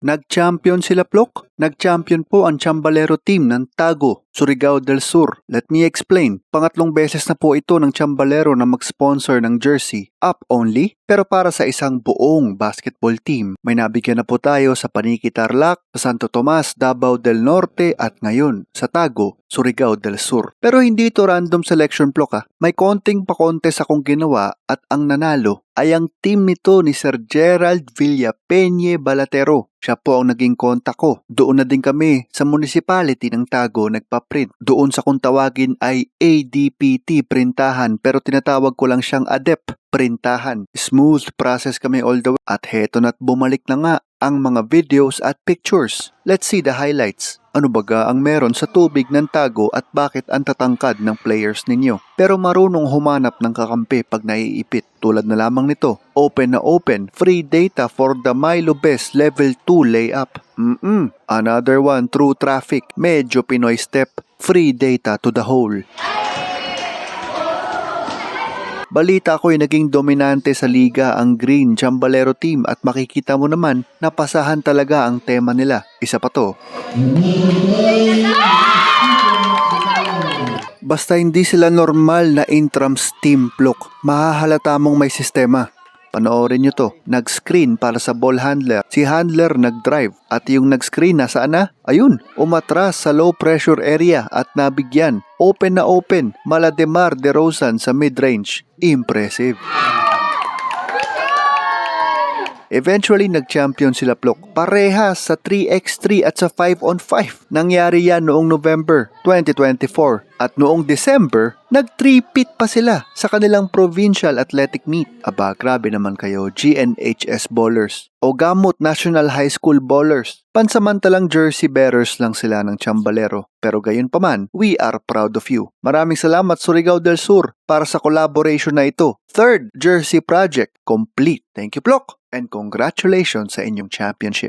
Nag-champion sila, Plok. Nag-champion po ang Chambalero team ng Tago, Surigao del Sur. Let me explain. Pangatlong beses na po ito ng Chambalero na mag-sponsor ng jersey. Up only, pero para sa isang buong basketball team. May nabigyan na po tayo sa Paniki Tarlac, sa Santo Tomas, Davao del Norte at ngayon sa Tago, Surigao del Sur. Pero hindi ito random selection, Plok. May konting pa-contest akong ginawa at ang nanalo ay ang team nito ni Sir Gerald Villapeñe Balatero. Siya po ang naging kontak ko. Doon na din kami sa municipality ng Tago nagpa-print. Doon sa kung tawagin ay ADPT printahan pero tinatawag ko lang siyang ADEP printahan. Smooth process kami all the way at heto na't bumalik na nga ang mga videos at pictures. Let's see the highlights. Ano baga ang meron sa tubig ng Tago at bakit ang tatangkad ng players ninyo? Pero marunong humanap ng kakampi pag naiipit. Tulad na lamang nito, open na open, free data for the Milo Best Level 2 layup. Another one, through traffic, medyo Pinoy step, free data to the hole. Balita ko'y naging dominante sa liga ang Green Chambalero team at makikita mo naman na pasahan talaga ang tema nila. Isa pa to. Basta hindi sila normal na intrams team, Plok. Mahahalata mong may sistema. Panoorin nyo to. Nag-screen para sa ball handler. Si handler nag-drive. At yung nag-screen nasaan na? Ayun, umatras sa low pressure area at nabigyan. Open na open. Mala DeMar DeRozan sa mid-range. Impressive. Eventually, nag-champion sila, Plok. Parehas sa 3x3 at sa 5-on-5. Nangyari yan noong November 2024. At noong December, nag-3-peat pa sila sa kanilang provincial athletic meet. Aba, grabe naman kayo, GNHS ballers. O gamot National High School ballers. Pansamantalang jersey bearers lang sila ng Chambalero. Pero gayon pa man, we are proud of you. Maraming salamat Surigao del Sur para sa collaboration na ito. Third jersey project complete. Thank you, Plok. And congratulations sa inyong championship.